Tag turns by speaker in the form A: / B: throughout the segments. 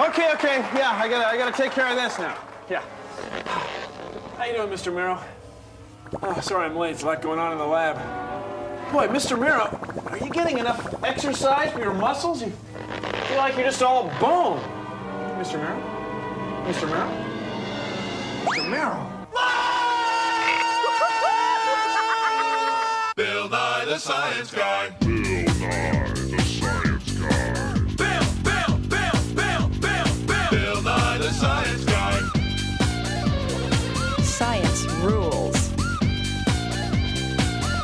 A: Okay. Yeah, I gotta take care of this now. Yeah. How you doing, Mr. Merrill? Oh, sorry I'm late. There's a lot going on in the lab. Boy, Mr. Merrill, are you getting enough exercise for your muscles? You feel like you're just all bone. Mr. Merrill? Mr. Merrill? Mr. Merrill?
B: Bill Nye the Science Guy. Bill Nye the Science Guy.
C: Science rules.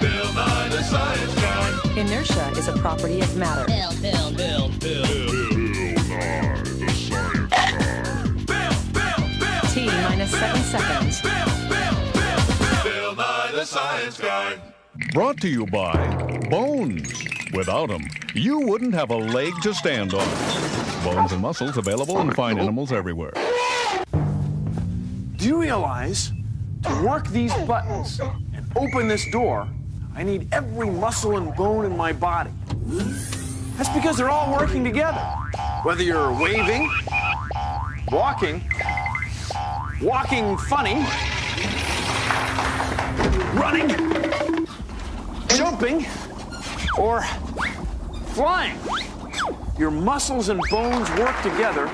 B: Bill Nye the Science Guy.
C: Inertia is a property of matter.
B: Bill Nye the Science Guy.
C: T minus 7 seconds.
B: Bill Nye the Science Guy.
D: Brought to you by Bones. Without them, you wouldn't have a leg to stand on. Bones and muscles available in fine animals everywhere.
A: Do you realize to work these buttons and open this door, I need every muscle and bone in my body? That's because they're all working together. Whether you're waving, walking funny, running, jumping, or flying. Your muscles and bones work together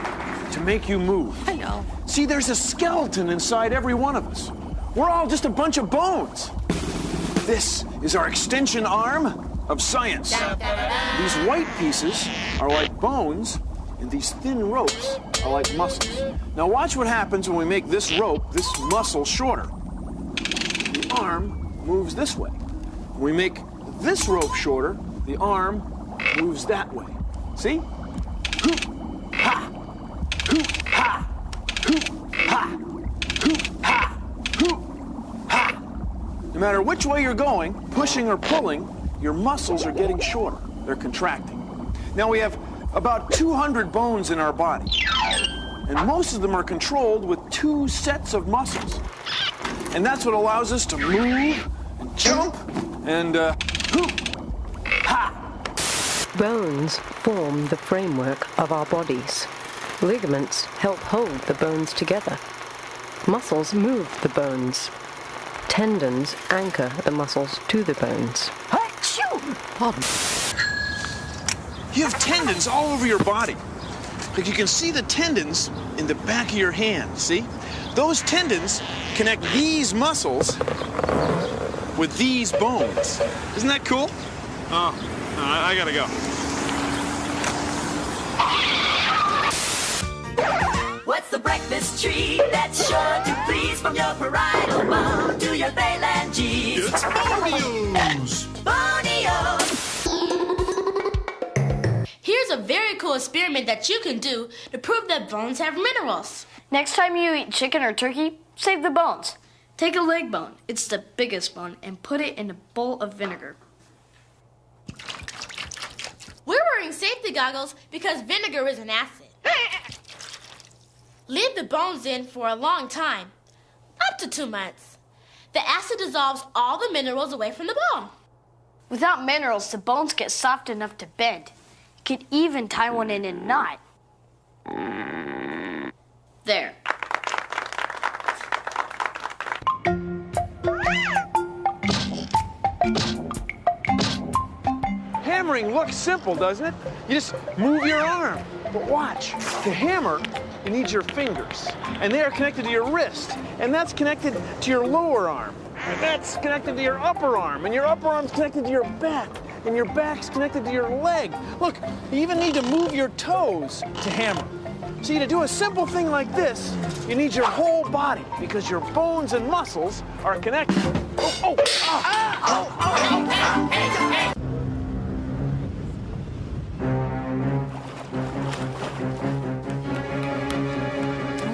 A: to make you move.
C: I know.
A: See, there's a skeleton inside every one of us. We're all just a bunch of bones. This is our extension arm of science. These white pieces are like bones, and these thin ropes are like muscles. Now watch what happens when we make this rope, this muscle, shorter. The arm moves this way. When we make this rope shorter, the arm moves that way. See? Hoop, ha, hoop, ha, hoop, ha, hoop, ha, hoop, ha. No matter which way you're going, pushing or pulling, your muscles are getting shorter. They're contracting. Now we have about 200 bones in our body, and most of them are controlled with 2 sets of muscles. And that's what allows us to move and jump and hoop, ha.
C: Bones form the framework of our bodies. Ligaments help hold the bones together. Muscles move the bones. Tendons anchor the muscles to the bones. Pardon.
A: You have tendons all over your body. Like you can see the tendons in the back of your hand, see? Those tendons connect these muscles with these bones. Isn't that cool? Oh, I gotta go.
E: What's the breakfast treat that's sure to please from your parietal bone to your phalanges?
B: It's Bonios.
E: Bonios!
F: Here's a very cool experiment that you can do to prove that bones have minerals.
G: Next time you eat chicken or turkey, save the bones.
H: Take a leg bone, it's the biggest bone, and put it in a bowl of vinegar.
F: We're wearing safety goggles because vinegar is an acid. Leave the bones in for a long time, up to 2 months. The acid dissolves all the minerals away from the bone.
G: Without minerals, the bones get soft enough to bend. You could even tie one in a knot.
H: There.
A: Hammering looks simple, doesn't it? You just move your arm. But watch, to hammer, you need your fingers. And they are connected to your wrist. And that's connected to your lower arm. And that's connected to your upper arm. And your upper arm's connected to your back. And your back's connected to your leg. Look, you even need to move your toes to hammer. See, to do a simple thing like this, you need your whole body because your bones and muscles are connected.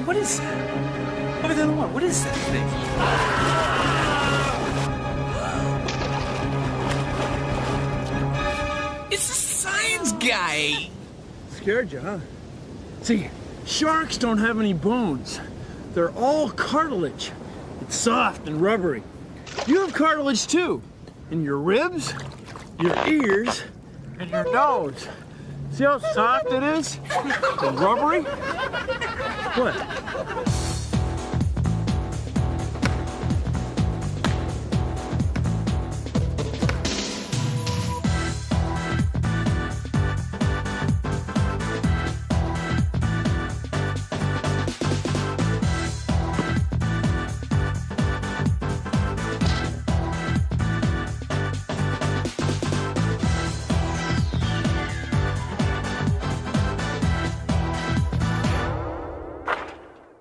A: What is that? What is that thing?
I: It's a science guy.
A: Scared you, huh? See, sharks don't have any bones. They're all cartilage. It's soft and rubbery. You have cartilage too. In your ribs, your ears, and your nose. See how soft it is? And rubbery? What?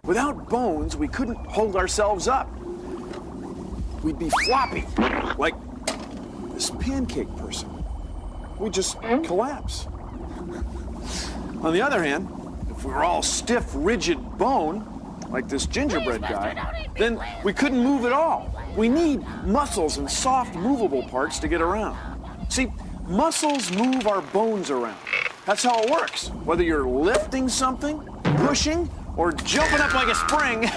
A: Without bones, we couldn't hold ourselves up. We'd be floppy, like this pancake person. We'd just collapse. On the other hand, if we were all stiff, rigid bone, like this gingerbread guy, then we couldn't move at all. We need muscles and soft, movable parts to get around. See, muscles move our bones around. That's how it works. Whether you're lifting something, pushing, or jumping up like a spring,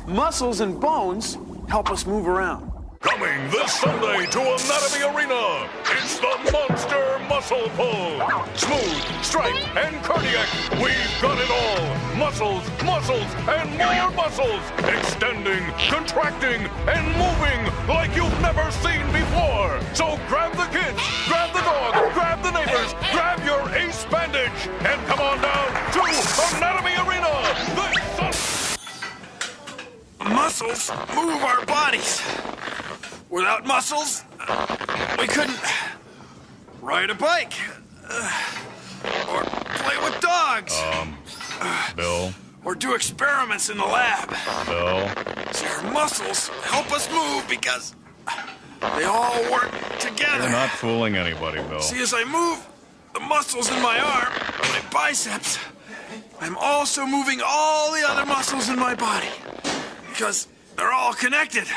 A: muscles and bones help us move around.
B: Coming this Sunday to Anatomy Arena, it's the Monster Muscle Pull. Smooth, strike, and cardiac, we've got it all. Muscles, muscles, and more muscles. Extending, contracting, and moving like you've never seen before. So grab the kids, grab the dog, grab the neighbors, grab your ace bandage, and come on down to Anatomy Arena this Sunday.
A: Muscles move our bodies. Without muscles, we couldn't ride a bike or play with dogs.
D: Bill?
A: Or do experiments in the lab.
D: Bill?
A: See, our muscles help us move because they all work together.
D: You're not fooling anybody, Bill.
A: See, as I move the muscles in my arm, my biceps, I'm also moving all the other muscles in my body because they're all connected.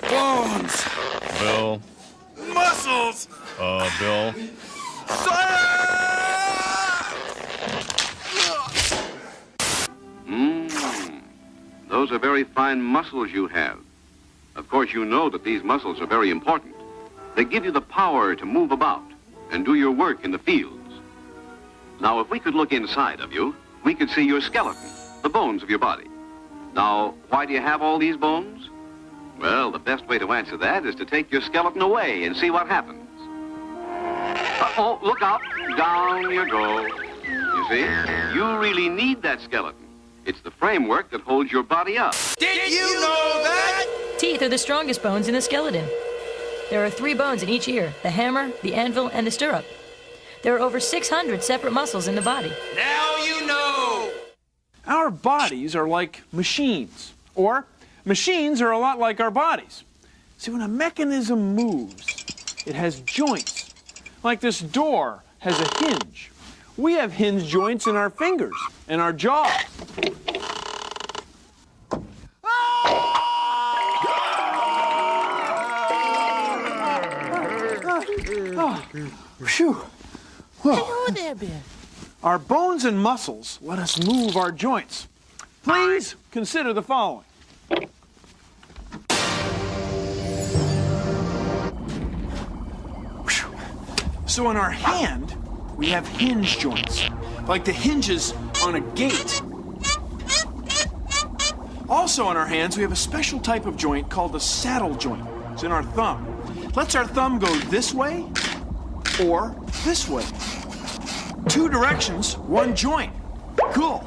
A: Bones.
D: Bill?
A: Muscles.
D: Bill?
J: Those are very fine muscles you have. Of course, you know that these muscles are very important. They give you the power to move about and do your work in the fields. Now, if we could look inside of you, we could see your skeleton, the bones of your body. Now, why do you have all these bones? Well, the best way to answer that is to take your skeleton away and see what happens. Oh, look out. Down you go. You see, you really need that skeleton. It's the framework that holds your body up.
I: Did you know that?
K: Teeth are the strongest bones in the skeleton. There are 3 bones in each ear, the hammer, the anvil, and the stirrup. There are over 600 separate muscles in the body.
I: Now you know.
A: Our bodies are like machines, or machines are a lot like our bodies. See, when a mechanism moves, it has joints. Like this door has a hinge. We have hinge joints in our fingers and our jaws. Phew.
F: Hello there, Bill.
A: Our bones and muscles let us move our joints. Please consider the following. So in our hand, we have hinge joints, like the hinges on a gate. Also on our hands, we have a special type of joint called the saddle joint. It's in our thumb. Lets our thumb go this way or this way. 2 directions, 1 joint. Cool.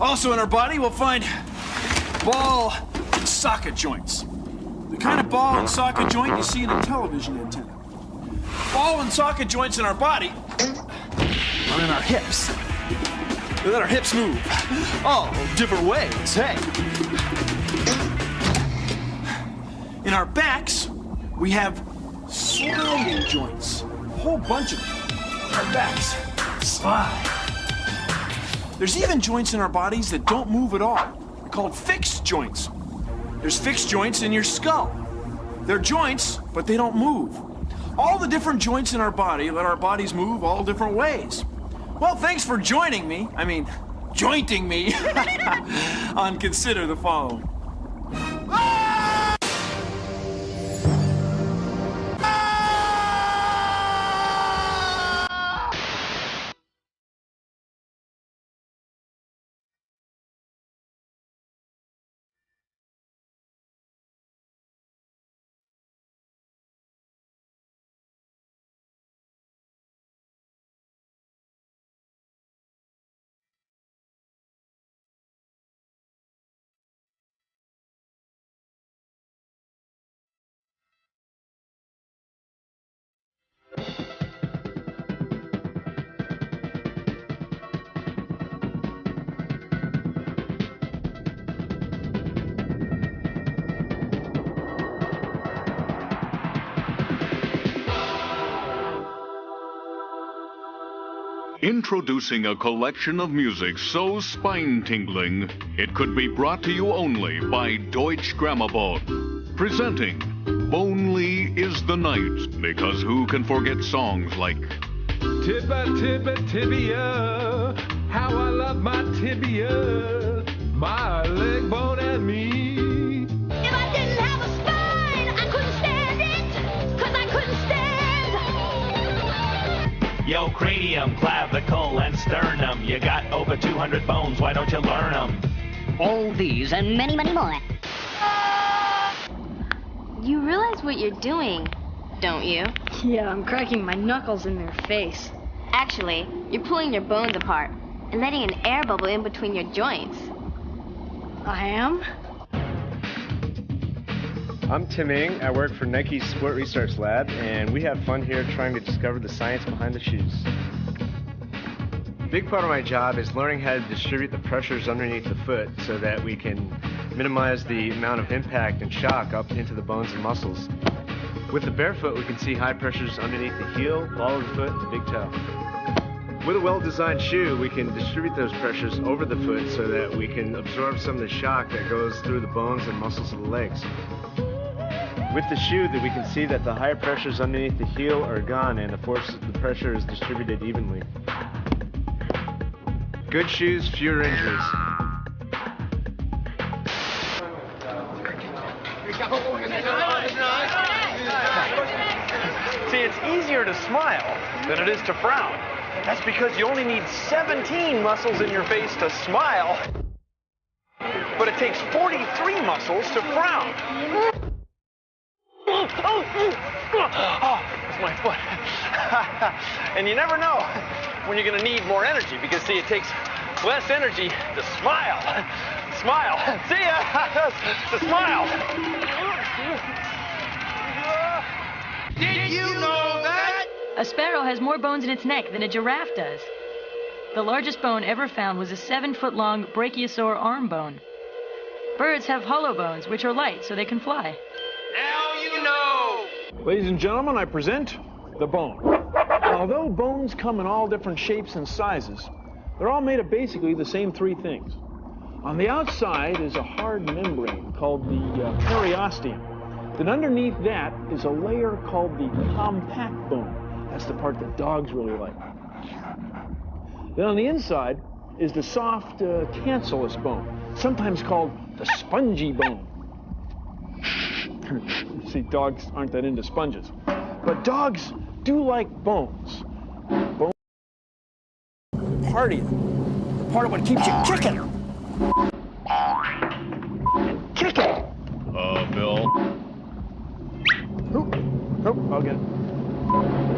A: Also in our body, we'll find ball and socket joints. The kind of ball and socket joint you see in a television antenna. Ball and socket joints in our body are in our hips. We let our hips move all different ways, hey. In our backs, we have sliding joints. A whole bunch of them. Our backs slide. There's even joints in our bodies that don't move at all. They're called fixed joints. There's fixed joints in your skull. They're joints, but they don't move. All the different joints in our body let our bodies move all different ways. Well, thanks for joining me. Jointing me on Consider the Following.
D: Introducing a collection of music so spine-tingling, it could be brought to you only by Deutsche Grammophon. Presenting Bonely is the Night, because who can forget songs like
L: Tibba, tibba, tibia, how I love my tibia, my leg bone and me.
E: If I didn't have a spine, I couldn't stand it, 'cause I couldn't stand.
M: Yo, cranium, clavicle, and sternum. You got over 200 bones, why don't you learn them?
N: All these and many, many more.
O: You realize what you're doing, don't you?
G: Yeah, I'm cracking my knuckles in their face.
O: Actually, you're pulling your bones apart and letting an air bubble in between your joints.
G: I am?
P: I'm Tim Ng. I work for Nike's Sport Research Lab, and we have fun here trying to discover the science behind the shoes. A big part of my job is learning how to distribute the pressures underneath the foot so that we can minimize the amount of impact and shock up into the bones and muscles. With the barefoot, we can see high pressures underneath the heel, ball of the foot, and the big toe. With a well-designed shoe, we can distribute those pressures over the foot so that we can absorb some of the shock that goes through the bones and muscles of the legs. With the shoe, that we can see that the higher pressures underneath the heel are gone and the pressure is distributed evenly. Good shoes, fewer injuries.
A: See, it's easier to smile than it is to frown. That's because you only need 17 muscles in your face to smile, but it takes 43 muscles to frown. Oh, it's my foot. And you never know when you're going to need more energy because, see, it takes less energy to smile. Smile. See ya. To smile.
I: Did you know that?
K: A sparrow has more bones in its neck than a giraffe does. The largest bone ever found was a 7-foot-long brachiosaur arm bone. Birds have hollow bones, which are light, so they can fly.
I: Now you know.
A: Ladies and gentlemen, I present the bone. Although bones come in all different shapes and sizes, they're all made of basically the same three things. On the outside is a hard membrane called the periosteum. Then underneath that is a layer called the compact bone. That's the part that dogs really like. Then on the inside is the soft cancellous bone, sometimes called the spongy bone. See, dogs aren't that into sponges. But dogs do like bones. Bone party, the part of what keeps you kicking. And kicking.
D: Bill.
A: Nope, I'll get it.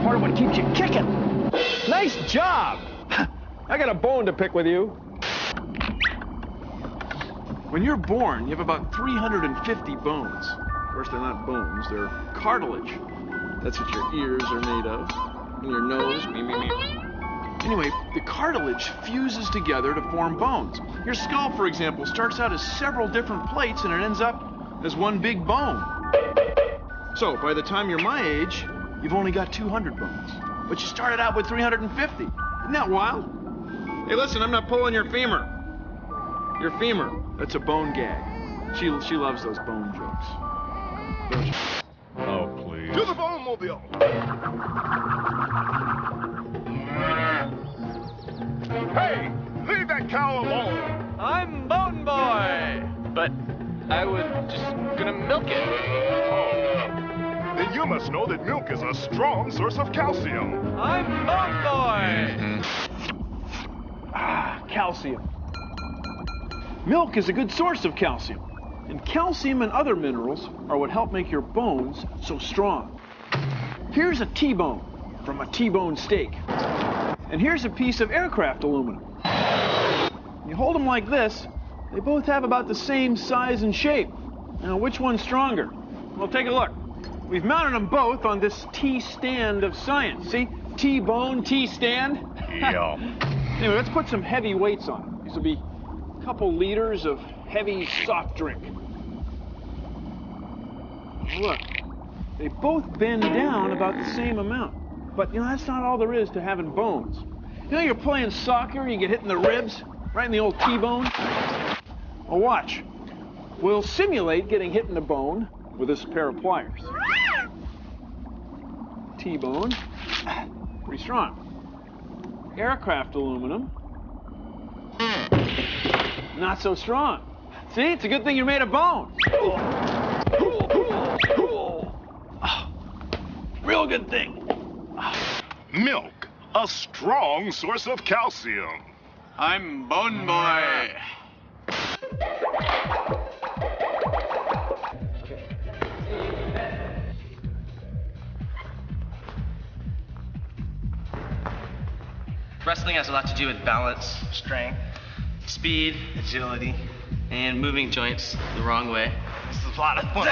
A: Part of what keeps you kicking. Nice job. I got a bone to pick with you. When you're born, you have about 350 bones. Of course, they're not bones, they're cartilage. That's what your ears are made of. And your nose, me. Anyway, the cartilage fuses together to form bones. Your skull, for example, starts out as several different plates and it ends up as one big bone. So, by the time you're my age, you've only got 200 bones. But you started out with 350. Isn't that wild? Hey, listen, I'm not pulling your femur. Your femur, that's a bone gag. She loves those bone jokes. Don't you?
D: Oh, please.
B: To the Bone Mobile. Hey, leave that cow alone.
Q: I'm Bone Boy, but I was just gonna milk it.
B: Then you must know that milk is a strong source of calcium.
Q: I'm Bone Boy.
A: Calcium. Milk is a good source of calcium. And calcium and other minerals are what help make your bones so strong. Here's a T-bone from a T-bone steak. And here's a piece of aircraft aluminum. You hold them like this, they both have about the same size and shape. Now, which one's stronger? Well, take a look. We've mounted them both on this T-stand of science. See? T-bone, T-stand.
D: Yeah.
A: Anyway, let's put some heavy weights on them. These will be a couple liters of heavy soft drink. Look, they both bend down about the same amount. But, that's not all there is to having bones. You know you're playing soccer, you get hit in the ribs, right in the old T-bone? Well, watch. We'll simulate getting hit in the bone with this pair of pliers. T-bone, pretty strong. Aircraft aluminum, not so strong. See, it's a good thing you're made of bone. Real good thing.
B: Milk, a strong source of calcium.
Q: I'm Bone Boy.
R: Wrestling has a lot to do with balance, strength, speed, agility, and moving joints the wrong way. This is a lot of fun.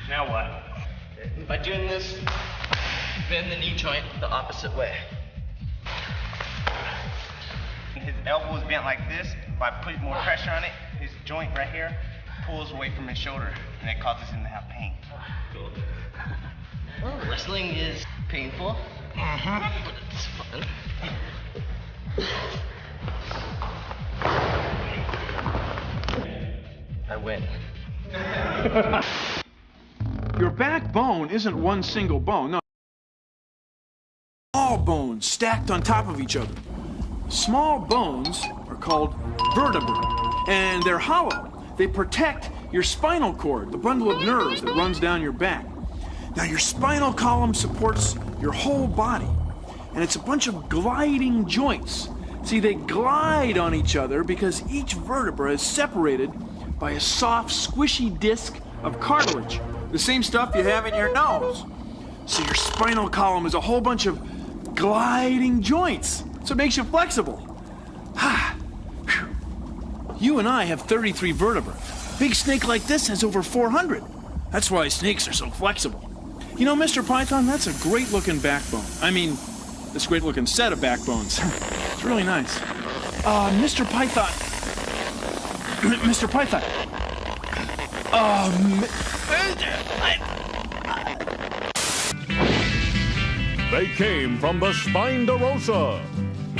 R: Now what? By doing this, bend the knee joint the opposite way. His elbow is bent like this. By putting more pressure on it, his joint right here pulls away from his shoulder, and it causes him to have pain. Cool. Well, wrestling is painful, but it's fun. I win.
A: Your backbone isn't one single bone, no. All bones stacked on top of each other. Small bones are called vertebrae, and they're hollow. They protect your spinal cord, the bundle of nerves that runs down your back. Now, your spinal column supports your whole body, and it's a bunch of gliding joints. See, they glide on each other because each vertebra is separated by a soft, squishy disc of cartilage, the same stuff you have in your nose. So your spinal column is a whole bunch of gliding joints, so it makes you flexible. You and I have 33 vertebrae. A big snake like this has over 400. That's why snakes are so flexible. You know, Mr. Python, that's a great-looking backbone. I mean, this great-looking set of backbones. It's really nice. Mr. Python. Mr. Python.
B: They came from the Spinderosa,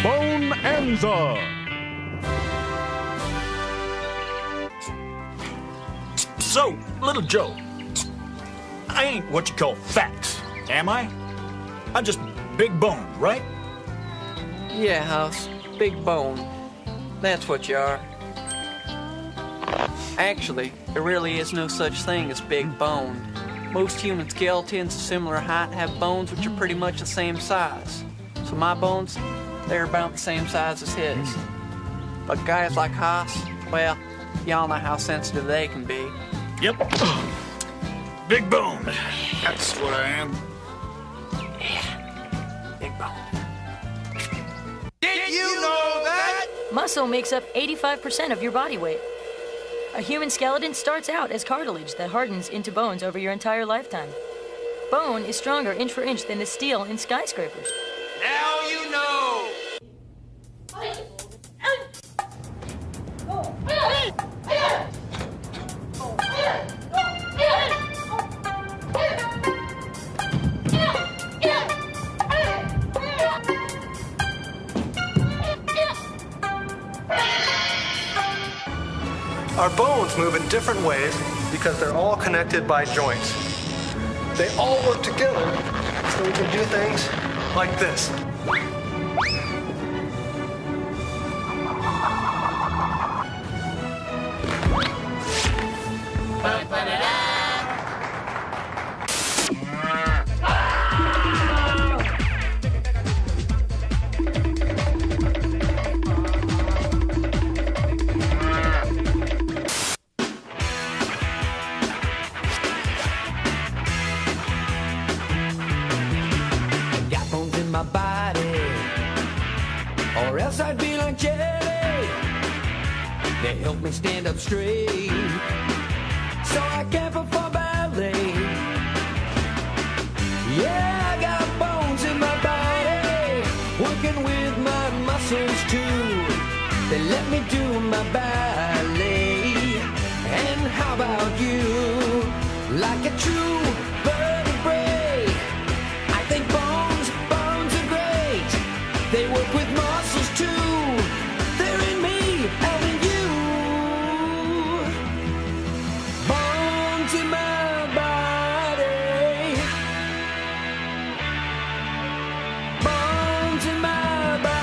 B: Bonanza.
S: So, little Joe, I ain't what you call fat, am I? I'm just big boned, right?
T: Yeah, House. Big bone. That's what you are. Actually, there really is no such thing as big bone. Most human skeletons of similar height have bones which are pretty much the same size. So my bones, they're about the same size as his. But guys like Haas, well, y'all know how sensitive they can be.
S: Yep. Big bone. That's what I am.
T: Yeah. Big bone.
I: Did you know that?
K: Muscle makes up 85% of your body weight. A human skeleton starts out as cartilage that hardens into bones over your entire lifetime. Bone is stronger inch for inch than the steel in skyscrapers.
I: Now you know.
U: Our bones move in different ways because they're all connected by joints. They all work together so we can do things like this.
V: Or else I'd be like jelly. They help me stand up straight, so I can't perform ballet. Yeah. got me doing my ballet. And how about you? Like a true vertebrae, I think bones are great. They work with muscles too. They're in me and in you. Bones in my body. Bones in my body.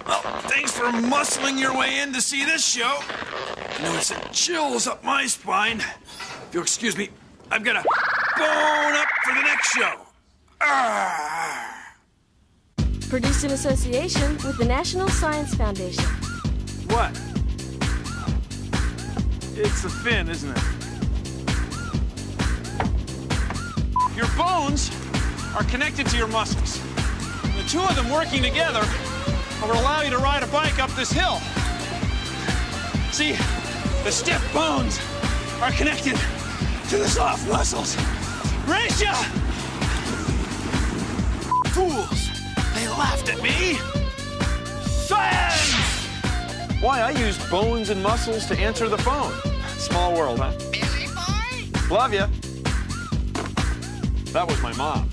A: Well, thanks for muscling your way in to see this show. I know it sent chills up my spine. If you'll excuse me, I've got to bone up for the next show. Arrgh.
C: Produced in association with the National Science Foundation.
A: What? It's a fin, isn't it? Your bones are connected to your muscles. The two of them working together will allow you to ride a bike up this hill. See, the stiff bones are connected to the soft muscles. Racia! Fools! They laughed at me! Science! Why, I used bones and muscles to answer the phone. Small world, huh? Busy boy? Love ya. That was my mom.